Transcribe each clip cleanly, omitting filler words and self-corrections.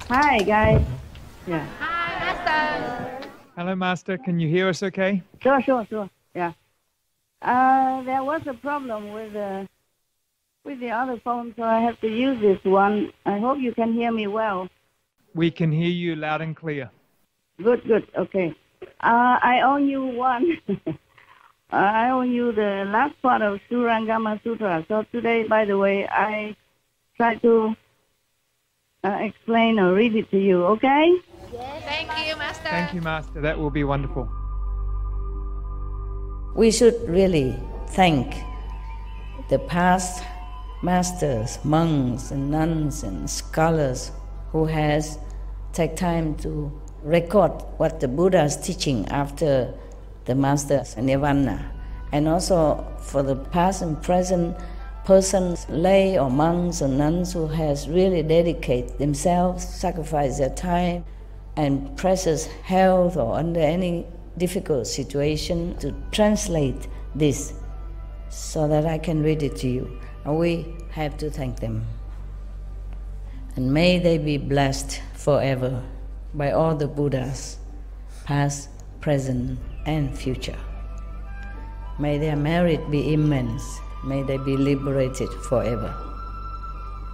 Hi, guys. Yeah. Hi, Master. Hello, Master. Can you hear us okay? Sure. Yeah. There was a problem with the other phone, so I have to use this one. I hope you can hear me well. We can hear you loud and clear. Good. Okay. I owe you one. I owe you the last part of Surangama Sutra. So today, by the way, I try to explain or read it to you, okay? Yes. Thank you, Master. Thank you, Master. That will be wonderful. We should really thank the past masters, monks and nuns and scholars who has take time to record what the Buddha is teaching after the master's nirvana, and also for the past and present persons, lay or monks or nuns who has really dedicated themselves, sacrificed their time and precious health or under any difficult situation to translate this so that I can read it to you. And we have to thank them. And may they be blessed forever by all the Buddhas, past, present, and future. May their merit be immense. May they be liberated forever.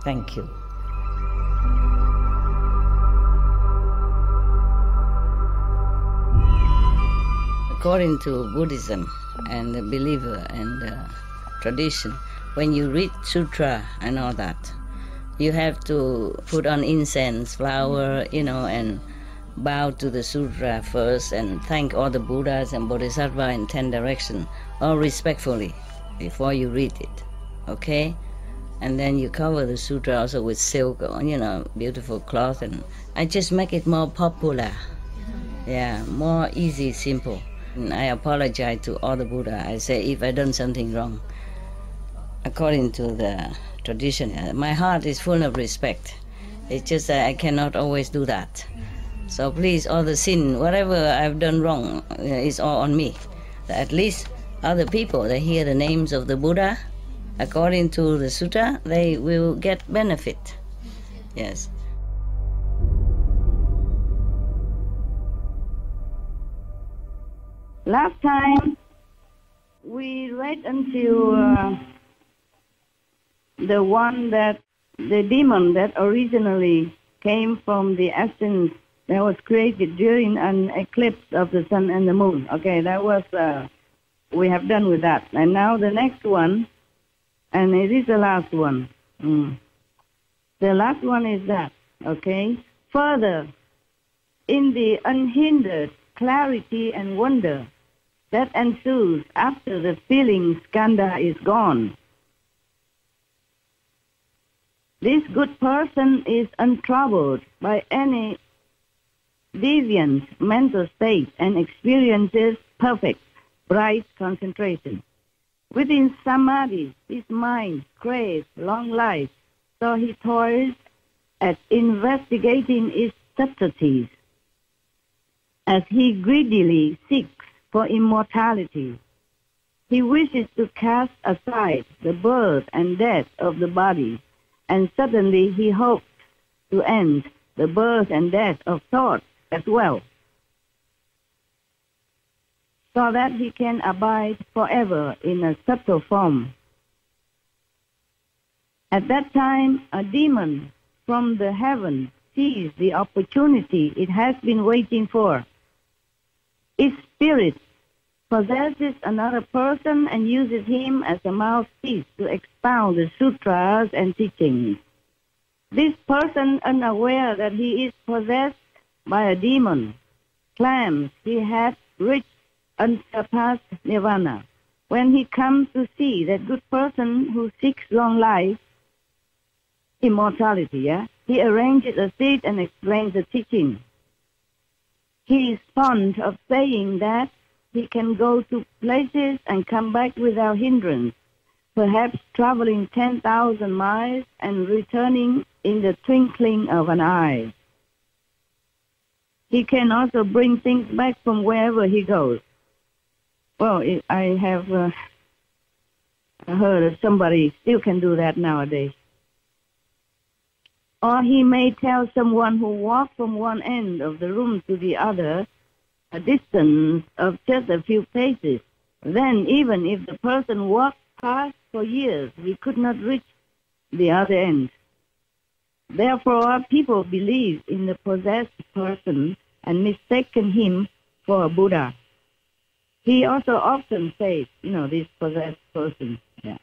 Thank you. According to Buddhism and the believer and the tradition, when you read sutra and all that, you have to put on incense, flower, and bow to the sutra first and thank all the Buddhas and Bodhisattvas in 10 directions, all respectfully, before you read it, okay? And then you cover the sutra also with silk or, beautiful cloth, and I just make it more popular. Yeah, more easy, simple. And I apologize to all the Buddha. I say if I done something wrong, according to the tradition, my heart is full of respect. It's just that I cannot always do that. So please, all the sin, whatever I've done wrong, is all on me. At least other people, they hear the names of the Buddha, according to the sutta, they will get benefit. Yes. Last time, we read until the demon that originally came from the essence that was created during an eclipse of the sun and the moon. Okay, that was, we have done with that. And now the next one, and it is the last one. The last one is that, okay? Further, in the unhindered clarity and wonder that ensues after the feeling skandha is gone, this good person is untroubled by any deviant mental state and experiences perfect, bright concentration. Within samadhi, his mind craves long life, so he toils at investigating its subtleties. As he greedily seeks for immortality, he wishes to cast aside the birth and death of the body, and suddenly he hopes to end the birth and death of thought as well, so that he can abide forever in a subtle form. At that time, a demon from the heaven sees the opportunity it has been waiting for. Its spirit possesses another person and uses him as a mouthpiece to expound the sutras and teachings. This person, unaware that he is possessed by a demon, claims he has reached unsurpassed nirvana. When he comes to see that good person who seeks long life, immortality, he arranges a seat and explains the teaching. He is fond of saying that he can go to places and come back without hindrance, perhaps traveling 10,000 miles and returning in the twinkling of an eye. He can also bring things back from wherever he goes. Well, I have I heard somebody still can do that nowadays. Or he may tell someone who walks from one end of the room to the other, a distance of just a few paces. Then even if the person walked past for years, he could not reach the other end. Therefore, people believe in the possessed person and mistaken him for a Buddha. He also often says, this possessed person. Yeah.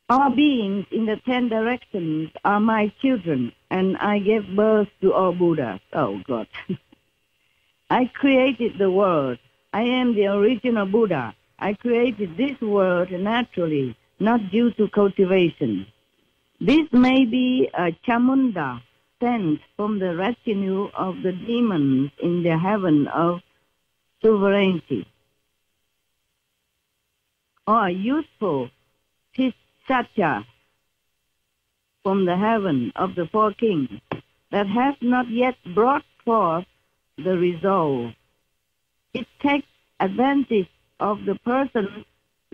All beings in the 10 directions are my children, and I gave birth to all Buddhas. Oh, God. I created the world. I am the original Buddha. I created this world naturally, not due to cultivation. This may be a chamunda sent from the retinue of the demons in the heaven of sovereignty, or a useful Tishacha from the heaven of the 4 kings that has not yet brought forth the resolve. It takes advantage of the person's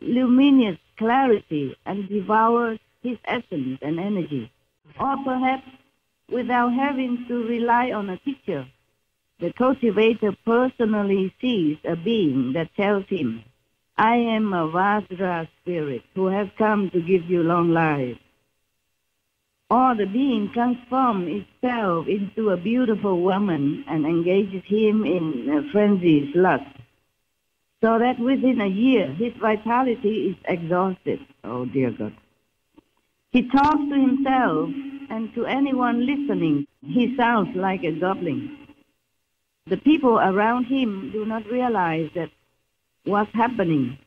luminous clarity and devours his essence and energy. Or perhaps without having to rely on a teacher, the cultivator personally sees a being that tells him, I am a Vajra spirit who has come to give you long life. Or the being transforms itself into a beautiful woman and engages him in a frenzied lust, so that within a year his vitality is exhausted. Oh, dear God. He talks to himself, and to anyone listening, he sounds like a goblin. The people around him do not realize that what's happening.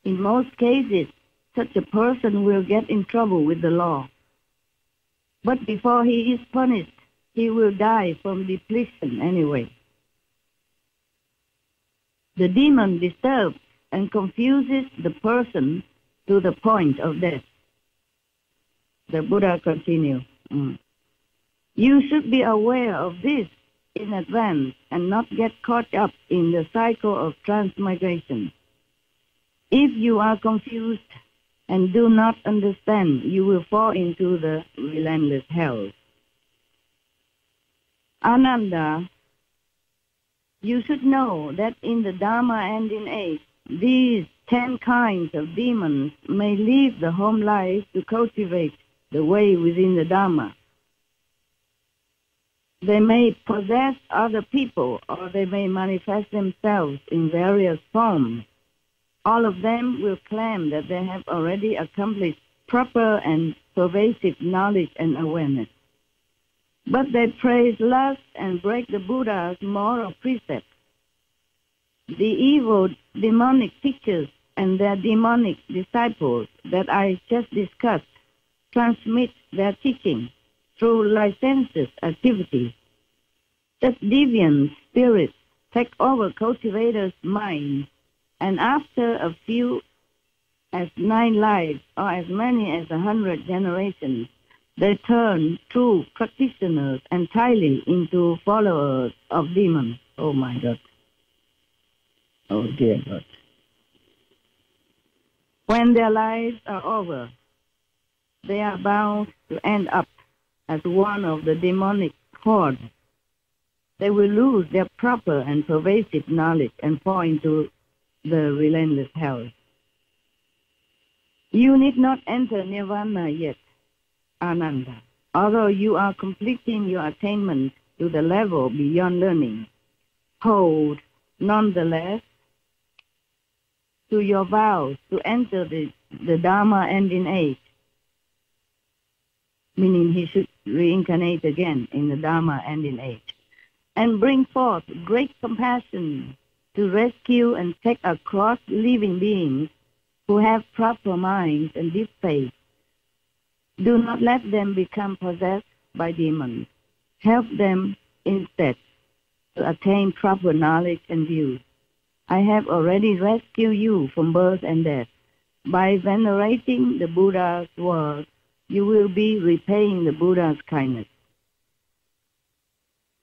In most cases, such a person will get in trouble with the law. But before he is punished, he will die from depletion anyway. The demon disturbs and confuses the person to the point of death. The Buddha continues, You should be aware of this in advance and not get caught up in the cycle of transmigration. If you are confused and do not understand, you will fall into the relentless hell. Ananda, you should know that in the Dharma ending age, these 10 kinds of demons may leave the home life to cultivate the way within the Dharma. They may possess other people, or they may manifest themselves in various forms. All of them will claim that they have already accomplished proper and pervasive knowledge and awareness. But they praise lust and break the Buddha's moral precepts. The evil demonic teachers and their demonic disciples that I just discussed transmit their teaching through licentious activities. Such deviant spirits take over cultivators' minds, and after a few, as 9 lives, or as many as 100 generations, they turn true practitioners entirely into followers of demons. Oh my God. Oh dear God. When their lives are over, they are bound to end up as one of the demonic horde. They will lose their proper and pervasive knowledge and fall into the relentless hell. You need not enter nirvana yet, Ananda, although you are completing your attainment to the level beyond learning. Hold, nonetheless, to your vows to enter the Dharma ending age, meaning he should reincarnate again in the Dharma ending age, and bring forth great compassion to rescue and take across living beings who have proper minds and deep faith. Do not let them become possessed by demons. Help them instead to attain proper knowledge and views. I have already rescued you from birth and death. By venerating the Buddha's word, you will be repaying the Buddha's kindness.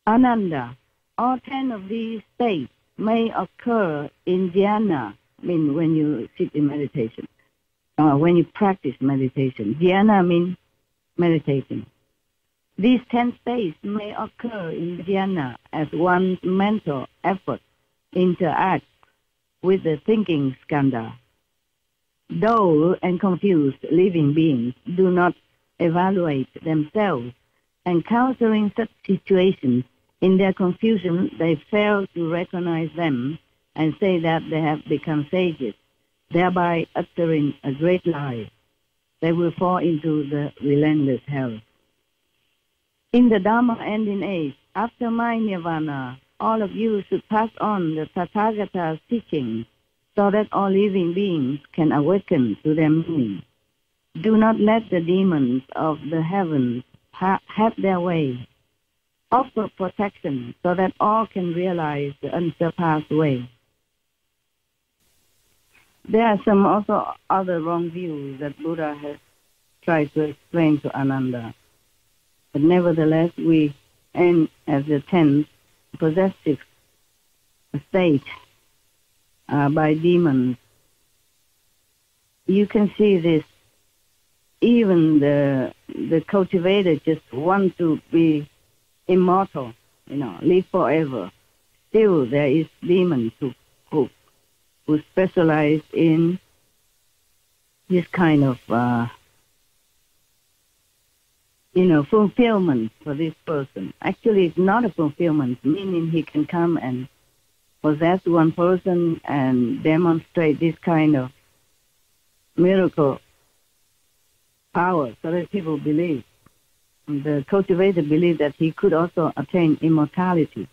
Ananda, all 10 of these states may occur in dhyana, when you sit in meditation. when you practice meditation. Dhyana means meditating. These 10 states may occur in dhyana as one's mental effort interacts with the thinking skandha. Dull and confused living beings do not evaluate themselves, encountering such situations. In their confusion, they fail to recognize them and say that they have become sages, thereby uttering a great lie. They will fall into the relentless hell. In the Dharma ending age, after my nirvana, all of you should pass on the Tathagata's teaching so that all living beings can awaken to their meaning. Do not let the demons of the heavens have their way. Offer protection so that all can realize the unsurpassed way. There are some also other wrong views that Buddha has tried to explain to Ananda. But nevertheless, we end as the 10th possessive state by demons. You can see this. Even the cultivator just want to be immortal, live forever. Still, there is demons who specialize in this kind of fulfillment for this person. Actually, it's not a fulfillment, meaning he can come and possess one person and demonstrate this kind of miracle power so that people believe. And the cultivator believed that he could also attain immortality.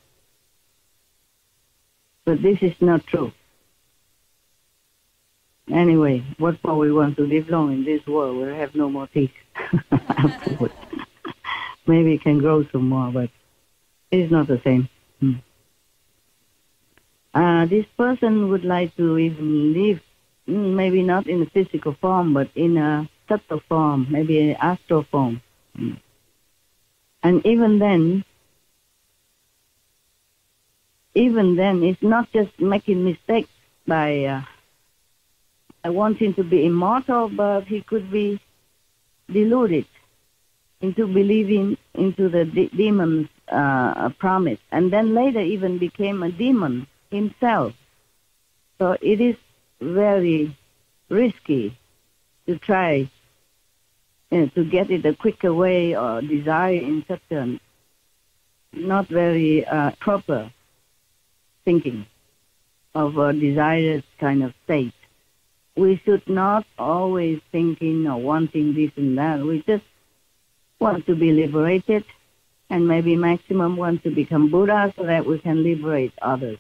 But this is not true. Anyway, what for we want to live long in this world? We'll have no more teeth afterwards. Maybe it can grow some more, but it's not the same. This person would like to even live, maybe not in a physical form, but in a subtle form, maybe an astral form. And even then, it's not just making mistakes by wanting to be immortal, but he could be deluded into believing into the demon's promise, and then later even became a demon himself. So it is very risky to try to get it a quicker way or desire in such a not very proper thinking of a desired kind of state. We should not always thinking or wanting this and that. We just want to be liberated, and maybe maximum want to become Buddha so that we can liberate others.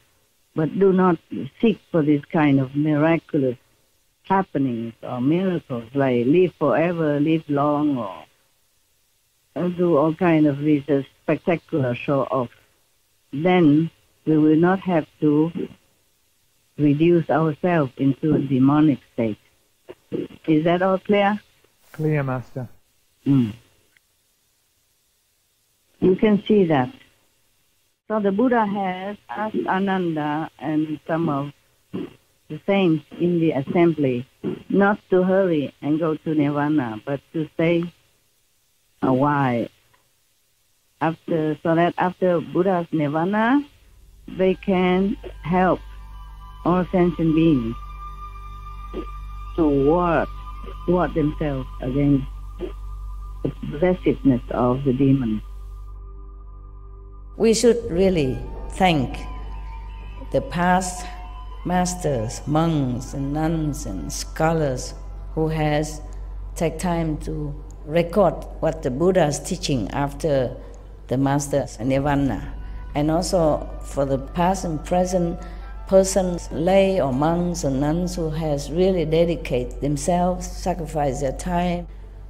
But do not seek for this kind of miraculous happenings or miracles, like live forever, live long, or do all kind of these spectacular show-offs. Then we will not have to reduce ourselves into a demonic state. Is that all clear? Clear, Master. You can see that. So the Buddha has asked Ananda and some of the saints in the assembly not to hurry and go to Nirvana, but to stay a while. So that after Buddha's Nirvana, they can help all sentient beings to ward themselves against the possessiveness of the demons. We should really thank the past masters, monks and nuns and scholars who has taken time to record what the Buddha is teaching after the master's nirvana, and also for the past and present persons, lay or monks or nuns who has really dedicated themselves, sacrificed their time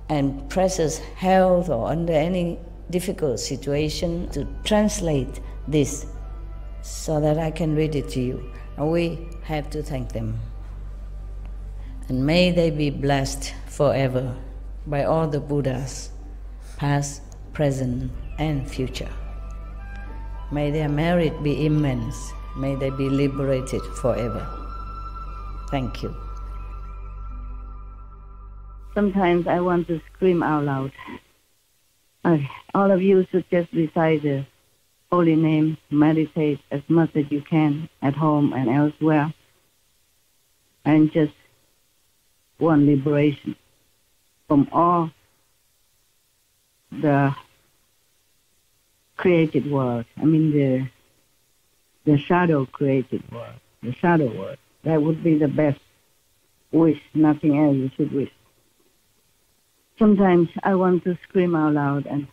and precious health or under any difficult situation to translate this so that I can read it to you. And we have to thank them. And may they be blessed forever by all the Buddhas, past, present, and future. May their merit be immense. May they be liberated forever. Thank you. Sometimes I want to scream out loud. All of you should just recite the holy name, meditate as much as you can at home and elsewhere, and just want liberation from all the created world. I mean the shadow created world, the shadow world. That would be the best wish, nothing else you should wish. Sometimes I want to scream out loud and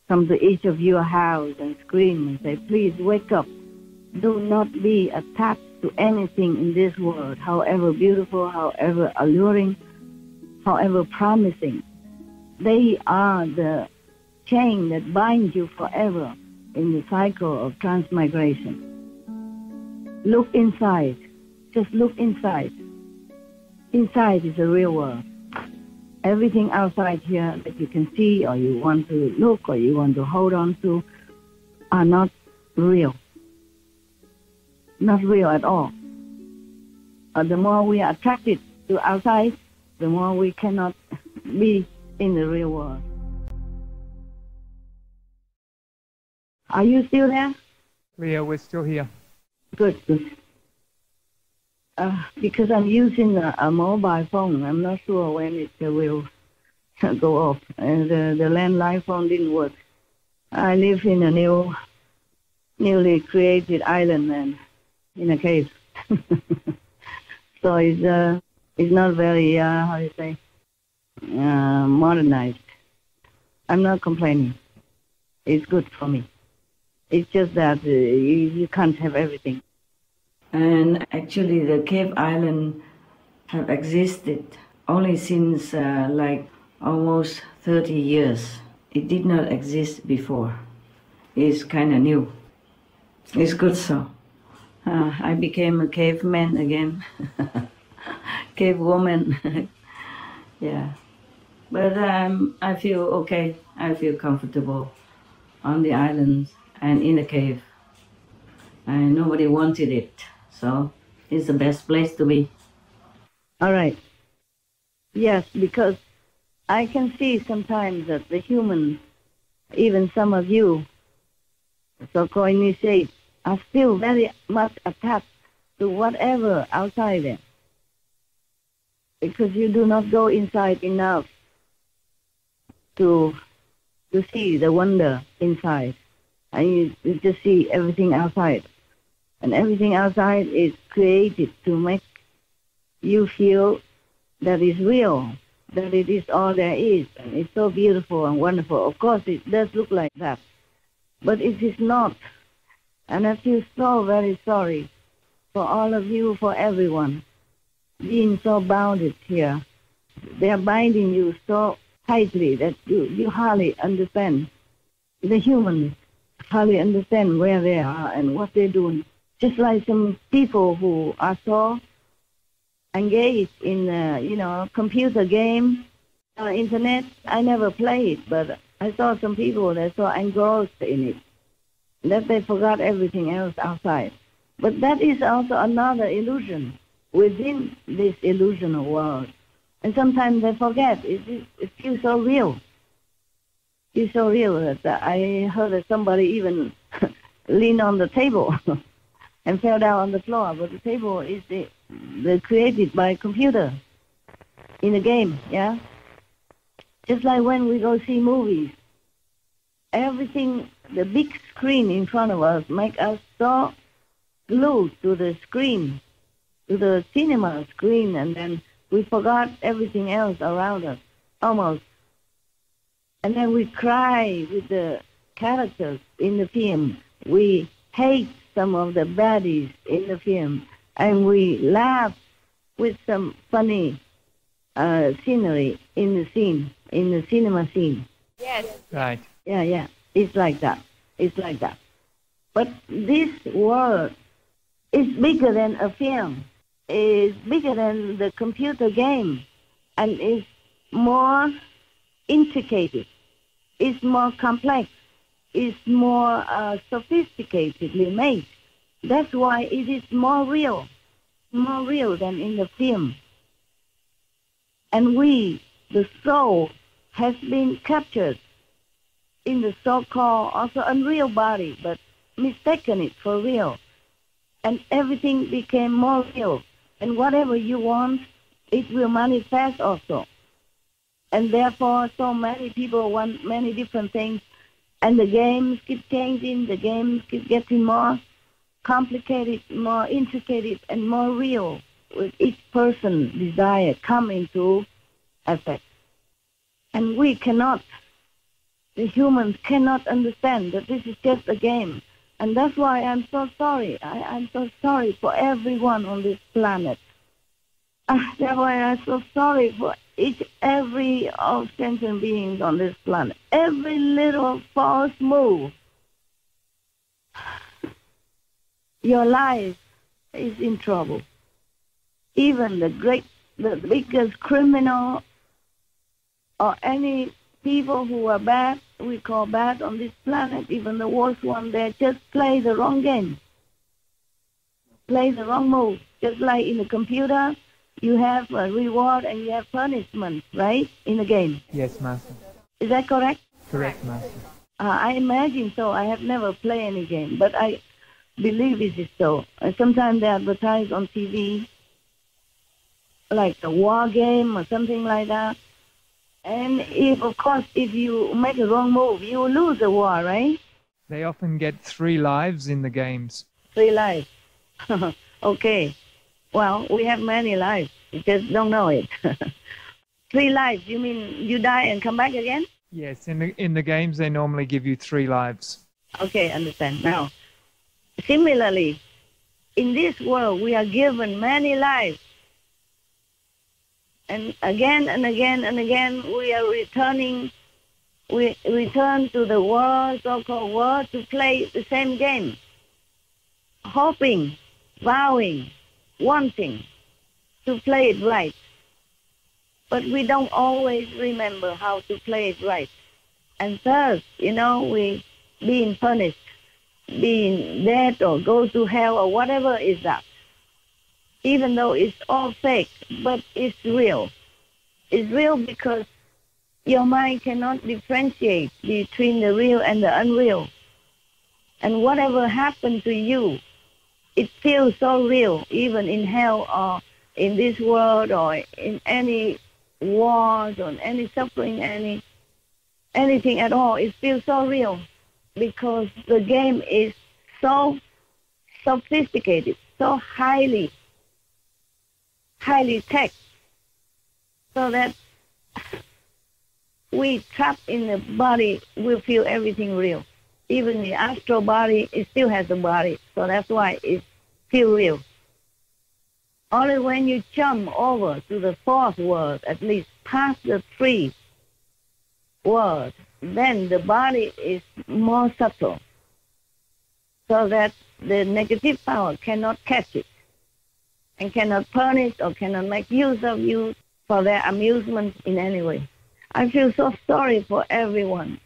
come to each of your house and scream and say, please wake up. Do not be attached to anything in this world, however beautiful, however alluring, however promising. They are the chain that binds you forever in the cycle of transmigration. Look inside. Just look inside. Inside is the real world. Everything outside here that you can see or you want to look or you want to hold on to are not real. Not real at all. The more we are attracted to outside, the more we cannot be in the real world. Are you still there? Leah, we're still here. Good, good. Because I'm using a mobile phone, I'm not sure when it will go off. The landline phone didn't work. I live in a newly created island and in a cave. So it's not very, how do you say, modernized. I'm not complaining. It's good for me. It's just that you can't have everything. And actually the cave island have existed only since like almost 30 years. It did not exist before. It's kind of new. It's good so. I became a caveman again. Cave woman. Yeah. But I feel okay. I feel comfortable on the island and in the cave. And nobody wanted it. So it's the best place to be. All right. Yes, because I can see sometimes that the humans, even some of you, so-called initiates, are still very much attached to whatever outside them. Because you do not go inside enough to see the wonder inside. And you just see everything outside. And everything outside is created to make you feel that it's real, that it is all there is. And it's so beautiful and wonderful. Of course, it does look like that. But it is not. And I feel so very sorry for all of you, for everyone, being so bounded here. They are binding you so tightly that you hardly understand. The humans hardly understand where they are and what they're doing. Just like some people who are so engaged in, computer game, internet. I never played, but I saw some people that are so engrossed in it that they forgot everything else outside. But that is also another illusion within this illusional world. And sometimes they forget. It feels so real. It's so real that I heard that somebody even leaned on the table and fell down on the floor. But the table is created by computer in the game, yeah? Just like when we go see movies. Everything, the big screen in front of us make us so glued to the screen, to the cinema screen, and then we forgot everything else around us, almost. And then we cry with the characters in the film. We hate some of the baddies in the film. And we laugh with some funny scenery in the scene, in the cinema scene. Yes. Right. Yeah. It's like that. It's like that. But this world is bigger than a film. It's bigger than the computer game. And it's more intricate. It's more complex. It's more sophisticatedly made. That's why it is more real than in the film. And we the soul has been captured in the so-called also unreal body, but mistaken it for real. And everything became more real. And whatever you want, it will manifest also. And therefore, so many people want many different things. And the games keep changing, the games keep getting more complicated, more intricate, and more real, with each person's desire come into effect. And we cannot, the humans cannot understand that this is just a game. And that's why I'm so sorry. I'm so sorry for everyone on this planet. That's why I'm so sorry for every of sentient beings on this planet. Every little false move, your life is in trouble. Even the biggest criminal or any people who are bad, we call bad on this planet, even the worst one, they just play the wrong game. Play the wrong move. Just like in the computer, you have a reward and you have punishment, right, in the game. Yes, Master. Is that correct? Correct, Master. I imagine so. I have never played any game, but I believe it is so. Sometimes they advertise on TV, like a war game or something like that. And of course, if you make a wrong move, you will lose the war, right? They often get 3 lives in the games. 3 lives. Okay. Well, we have many lives. You just don't know it. 3 lives. You mean you die and come back again? Yes, in the games they normally give you 3 lives. Okay, understand. Now, similarly, in this world, we are given many lives. And again and again and again, we are returning. We return to the world, so-called world, to play the same game. Hoping, vowing, wanting to play it right. But we don't always remember how to play it right. And thus, we being punished, being dead or go to hell or whatever is that. Even though it's all fake, but it's real. It's real because your mind cannot differentiate between the real and the unreal. And whatever happened to you, it feels so real, even in hell or in this world or in any wars or any suffering, anything at all. It feels so real because the game is so sophisticated, so highly tech, so that we trapped in the body, we feel everything real. Even the astral body, it still has a body, so that's why it feels real. Only when you jump over to the 4th world, at least past the 3 worlds, then the body is more subtle, so that the negative power cannot catch it and cannot punish or cannot make use of you for their amusement in any way. I feel so sorry for everyone.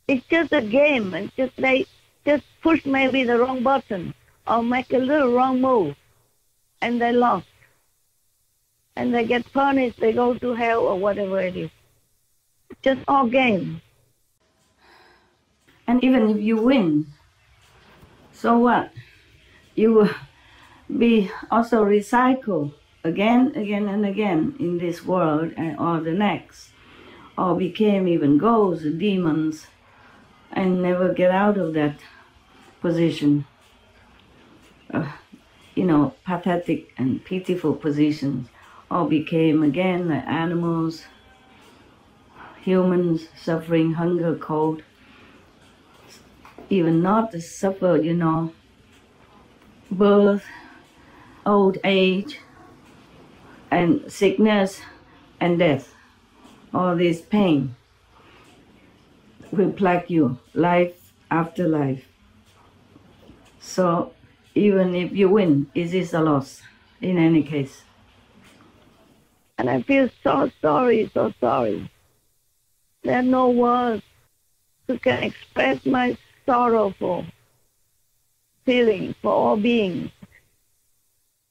It's just a game, and they just push maybe the wrong button or make a little wrong move, and they lost. And they get punished, they go to hell or whatever it is. Just all game. And even if you win, so what? You will be also recycled again and again in this world or the next, or became even ghosts, demons, and never get out of that position. Pathetic and pitiful positions, or became again like animals, humans suffering hunger, cold, even not to suffer, birth, old age, and sickness and death. All this pain will plague you life after life. So even if you win, it is a loss in any case. And I feel so sorry, so sorry. There are no words to can express my sorrowful feeling for all beings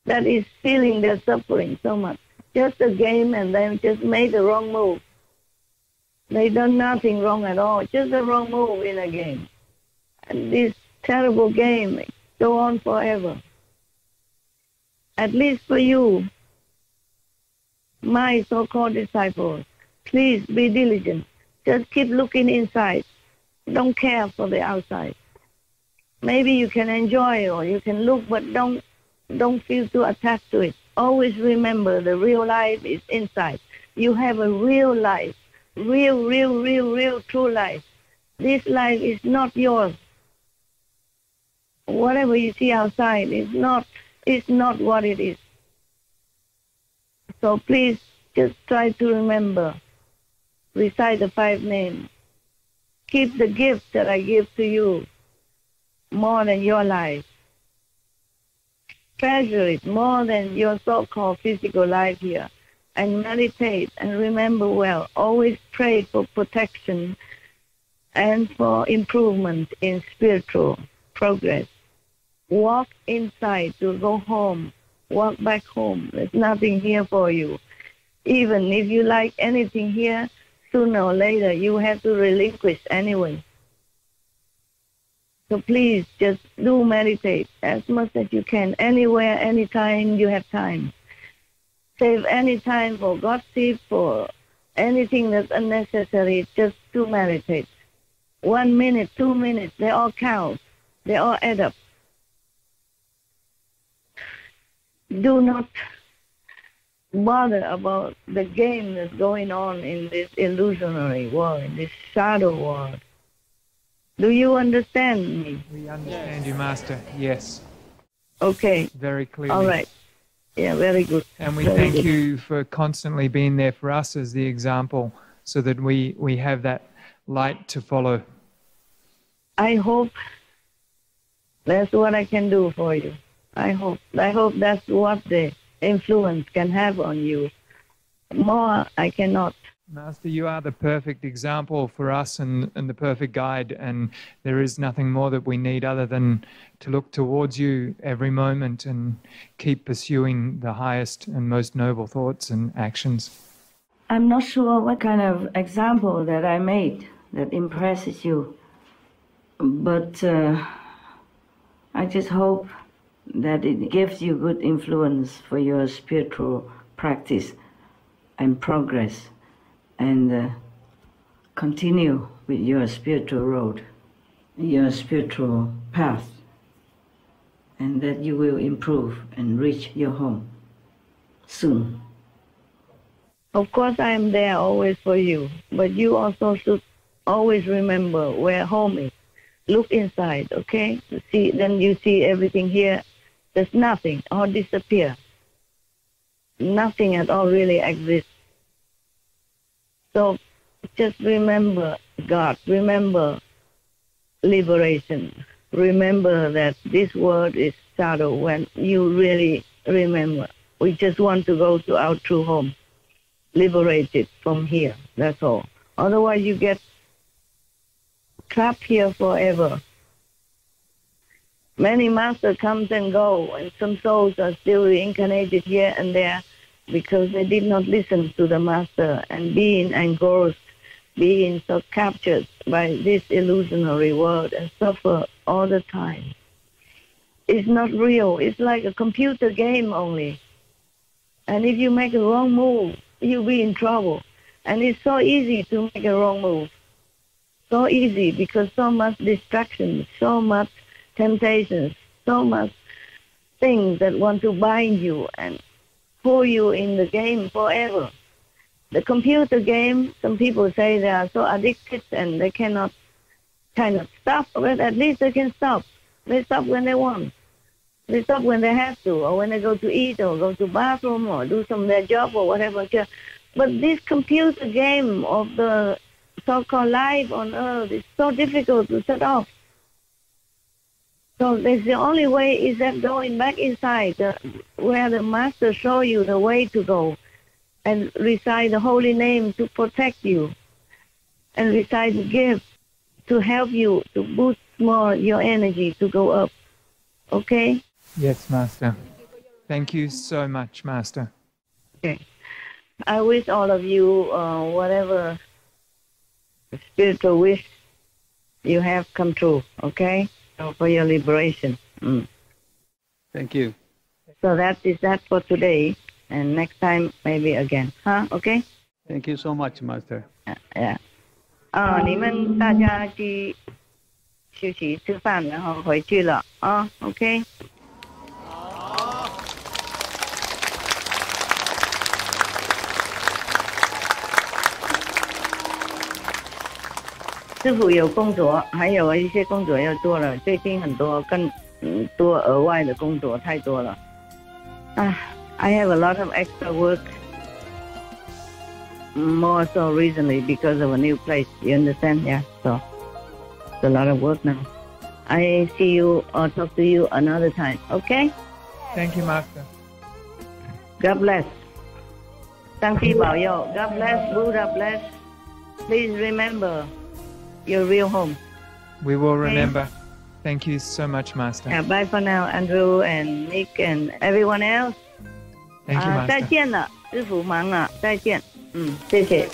that is feeling their suffering so much. Just a game, and they just made the wrong move. They done nothing wrong at all, just a wrong move in a game. And this terrible game go on forever. At least for you, my so-called disciples, please be diligent. Just keep looking inside. Don't care for the outside. Maybe you can enjoy or you can look, but don't feel too attached to it. Always remember the real life is inside. You have a real life, real, true life. This life is not yours. Whatever you see outside is not what it is. So please just try to remember. Recite the 5 names. Keep the gift that I give to you more than your life. Treasure it more than your so-called physical life here. And meditate and remember well. Always pray for protection and for improvement in spiritual progress. Walk inside to go home. Walk back home. There's nothing here for you. Even if you like anything here, sooner or later you have to relinquish anyway. So please just do meditate as much as you can, anywhere, anytime you have time. Save any time for gossip, for anything that's unnecessary, just to meditate. 1 minute, 2 minutes, they all count. They all add up. Do not bother about the game that's going on in this illusionary world, in this shadow world. Do you understand me? We understand you, Master. Yes. Okay. Very clearly. All right. Yeah, very good. And we very thank good. you for constantly being there for us as the example so that we have that light to follow. I hope that's what I can do for you. I hope that's what the influence can have on you. More I cannot. Master, you are the perfect example for us and the perfect guide, and there is nothing more that we need other than to look towards you every moment and keep pursuing the highest and most noble thoughts and actions. I'm not sure what kind of example that I made that impresses you, but I just hope that it gives you good influence for your spiritual practice and progress, and continue with your spiritual road, your spiritual path, and that you will improve and reach your home soon. Of course I am there always for you, but you also should always remember where home is. Look inside, okay? Then you see everything here. There's nothing, all disappear. Nothing at all really exists. So just remember God, remember liberation. Remember that this world is shadow. When you really remember, we just want to go to our true home, liberated from here, that's all. Otherwise you get trapped here forever. Many masters come and go, and some souls are still reincarnated here and there because they did not listen to the master and being engrossed, being so captured by this illusionary world and suffer all the time. It's not real. It's like a computer game only. And if you make a wrong move, you'll be in trouble. And it's so easy to make a wrong move. So easy because so much distraction, so much temptations, so much things that want to bind you and pull you in the game forever. The computer game, some people say they are so addicted and they cannot kind of stop, but at least they can stop. They stop when they want. They stop when they have to, or when they go to eat, or go to bathroom, or do some of their job, or whatever. But this computer game of the so-called life on earth is so difficult to set off. So that's the only way is that going back inside, where the master show you the way to go, and recite the holy name to protect you, and recite the gift to help you to boost more your energy to go up. Okay? Yes, Master. Thank you so much, Master. Okay. I wish all of you, whatever spiritual wish you have come true, okay? So for your liberation. Thank you. So that is that for today, and next time maybe again, huh? Okay? Thank you so much, Master. Yeah. 你们大家去休息吃饭，然后回去了啊 ，OK？ 师父有工作，还有一些工作要做了。最近很多更多额外的工作太多了。I have a lot of extra work. More so recently because of a new place. You understand? Yeah. So it's a lot of work now. I see you or talk to you another time. Okay? Thank you, Master. God bless. 上帝保佑 God bless. Buddha bless. Please remember your real home. We will remember. Thank you so much, Master. Yeah, bye for now, Andrew and Nick and everyone else. Thank you, Master. 再见了，师父忙了，再见。谢谢。